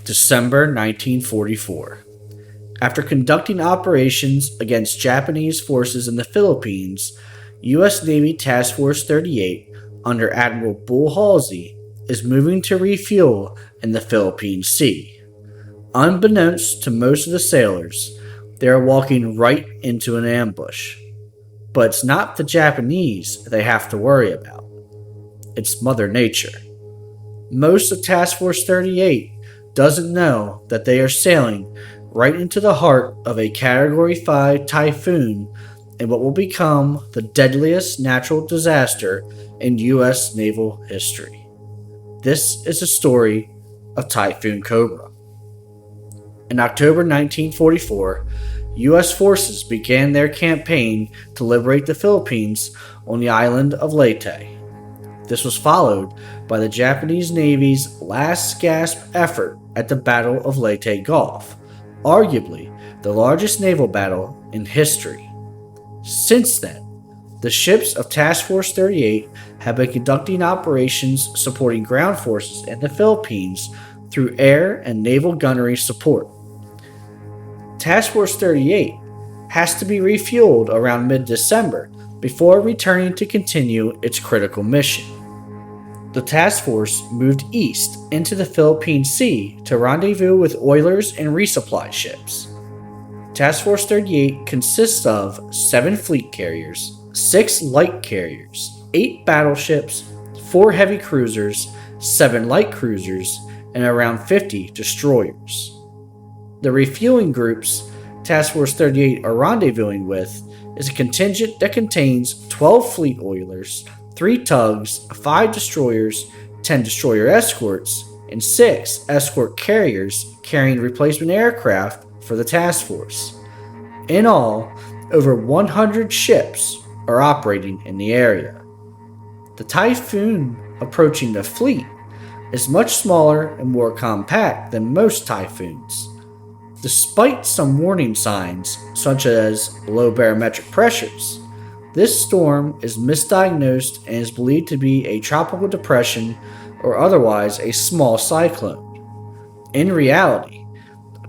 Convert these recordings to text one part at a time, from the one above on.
December 1944. After conducting operations against Japanese forces in the Philippines, U.S. Navy Task Force 38 under Admiral Bull Halsey is moving to refuel in the Philippine Sea. Unbeknownst to most of the sailors, they are walking right into an ambush. But it's not the Japanese they have to worry about. It's Mother Nature. Most of Task Force 38 doesn't know that they are sailing right into the heart of a Category 5 typhoon in what will become the deadliest natural disaster in U.S. naval history. This is the story of Typhoon Cobra. In October 1944, U.S. forces began their campaign to liberate the Philippines on the island of Leyte. This was followed by the Japanese Navy's last gasp effort at the Battle of Leyte Gulf, arguably the largest naval battle in history. Since then, the ships of Task Force 38 have been conducting operations supporting ground forces in the Philippines through air and naval gunnery support. Task Force 38 has to be refueled around mid-December before returning to continue its critical mission. The task force moved east into the Philippine Sea to rendezvous with oilers and resupply ships. Task Force 38 consists of 7 fleet carriers, 6 light carriers, 8 battleships, 4 heavy cruisers, 7 light cruisers, and around 50 destroyers. The refueling groups Task Force 38 are rendezvousing with is a contingent that contains 12 fleet oilers, 3 tugs, 5 destroyers, 10 destroyer escorts, and 6 escort carriers carrying replacement aircraft for the task force. In all, over 100 ships are operating in the area. The Typhoon approaching the fleet is much smaller and more compact than most Typhoons. Despite some warning signs, such as low barometric pressures, this storm is misdiagnosed and is believed to be a tropical depression or otherwise a small cyclone. In reality,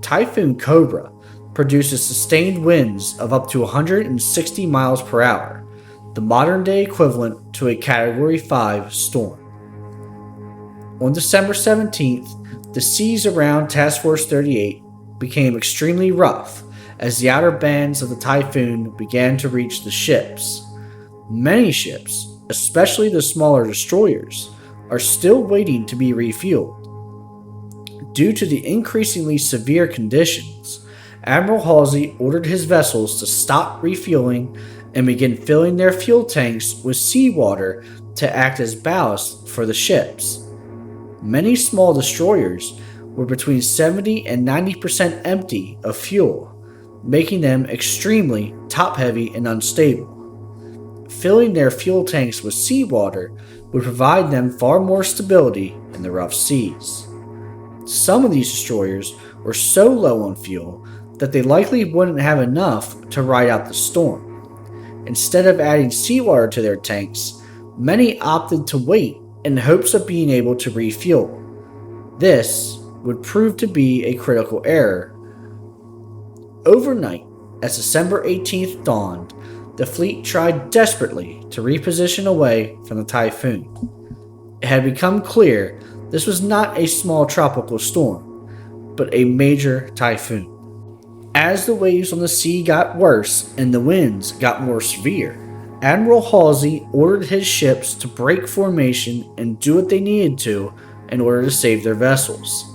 Typhoon Cobra produces sustained winds of up to 160 miles per hour, the modern-day equivalent to a Category 5 storm. On December 17th, the seas around Task Force 38 became extremely rough as the outer bands of the typhoon began to reach the ships. Many ships, especially the smaller destroyers, are still waiting to be refueled. Due to the increasingly severe conditions, Admiral Halsey ordered his vessels to stop refueling and begin filling their fuel tanks with seawater to act as ballast for the ships. Many small destroyers were between 70 and 90% empty of fuel, making them extremely top-heavy and unstable. Filling their fuel tanks with seawater would provide them far more stability in the rough seas. Some of these destroyers were so low on fuel that they likely wouldn't have enough to ride out the storm. Instead of adding seawater to their tanks, many opted to wait in hopes of being able to refuel. This would prove to be a critical error. Overnight, as December 18th dawned, the fleet tried desperately to reposition away from the typhoon. It had become clear this was not a small tropical storm, but a major typhoon. As the waves on the sea got worse and the winds got more severe, Admiral Halsey ordered his ships to break formation and do what they needed to in order to save their vessels.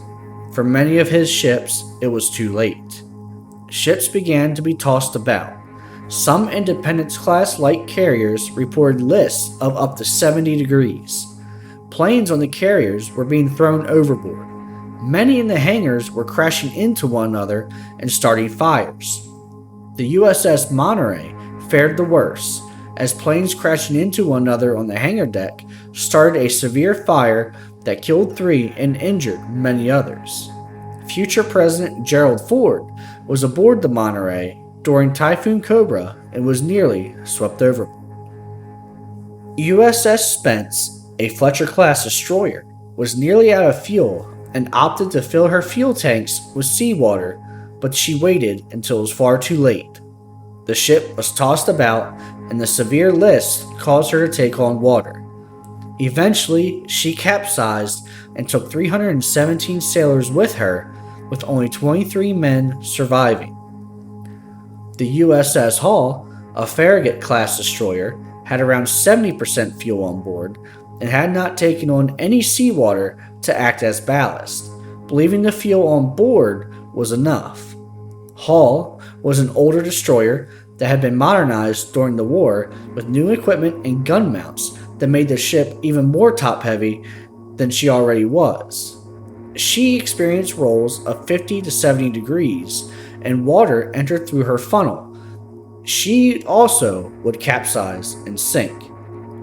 For many of his ships, it was too late. Ships began to be tossed about. Some Independence-class light carriers reported lists of up to 70 degrees. Planes on the carriers were being thrown overboard. Many in the hangars were crashing into one another and starting fires. The USS Monterey fared the worst, as planes crashing into one another on the hangar deck started a severe fire that killed 3 and injured many others. Future President Gerald Ford was aboard the Monterey during Typhoon Cobra and was nearly swept overboard. USS Spence, a Fletcher-class destroyer, was nearly out of fuel and opted to fill her fuel tanks with seawater, but she waited until it was far too late. The ship was tossed about, and the severe list caused her to take on water. Eventually, she capsized and took 317 sailors with her, with only 23 men surviving. The USS Hull, a Farragut-class destroyer, had around 70% fuel on board and had not taken on any seawater to act as ballast, believing the fuel on board was enough. Hull was an older destroyer that had been modernized during the war with new equipment and gun mounts that made the ship even more top-heavy than she already was. She experienced rolls of 50 to 70 degrees, and water entered through her funnel. She also would capsize and sink.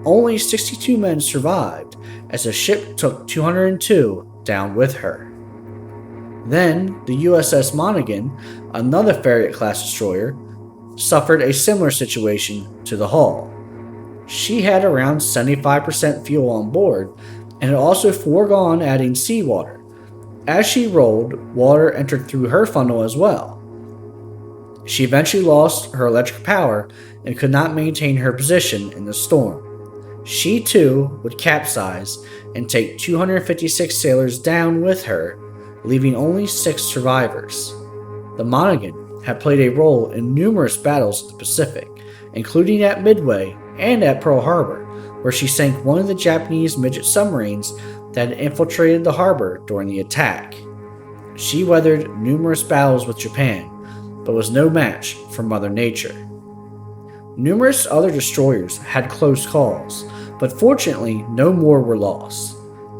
Only 62 men survived, as the ship took 202 down with her. Then, the USS Monaghan, another Farragut-class destroyer, suffered a similar situation to the Hull. She had around 75% fuel on board, and had also foregone adding seawater. As she rolled, water entered through her funnel as well. She eventually lost her electric power and could not maintain her position in the storm. She too would capsize and take 256 sailors down with her, leaving only 6 survivors. The Monaghan had played a role in numerous battles in the Pacific, including at Midway and at Pearl Harbor, where she sank one of the Japanese midget submarines that had infiltrated the harbor during the attack. She weathered numerous battles with Japan, but was no match for Mother Nature. Numerous other destroyers had close calls, but fortunately no more were lost.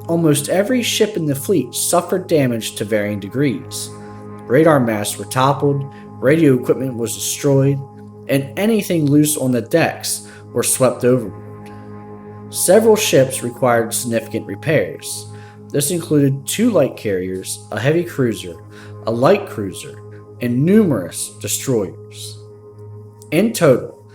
Almost every ship in the fleet suffered damage to varying degrees. Radar masts were toppled, radio equipment was destroyed, and anything loose on the decks were swept overboard. Several ships required significant repairs. This included 2 light carriers, a heavy cruiser, a light cruiser, and numerous destroyers. In total,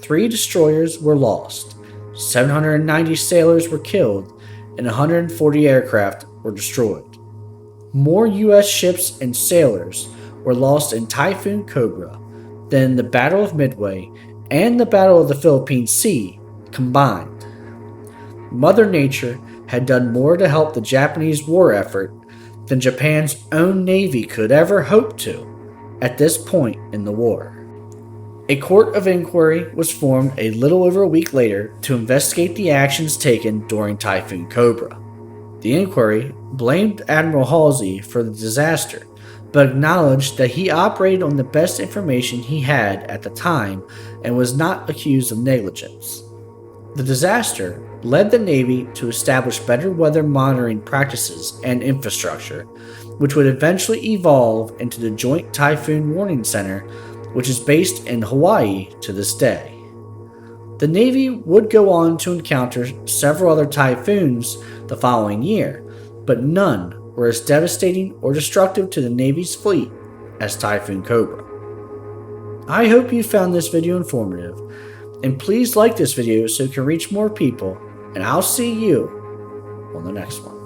3 destroyers were lost, 790 sailors were killed, and 140 aircraft were destroyed. More U.S. ships and sailors were lost in Typhoon Cobra than the Battle of Midway and the Battle of the Philippine Sea combined. Mother Nature had done more to help the Japanese war effort than Japan's own navy could ever hope to at this point in the war. A court of inquiry was formed a little over a week later to investigate the actions taken during Typhoon Cobra. The inquiry blamed Admiral Halsey for the disaster, but acknowledged that he operated on the best information he had at the time and was not accused of negligence. The disaster led the Navy to establish better weather monitoring practices and infrastructure, which would eventually evolve into the Joint Typhoon Warning Center, which is based in Hawaii to this day. The Navy would go on to encounter several other typhoons the following year, but none were as devastating or destructive to the Navy's fleet as Typhoon Cobra. I hope you found this video informative, and please like this video so it can reach more people, and I'll see you on the next one.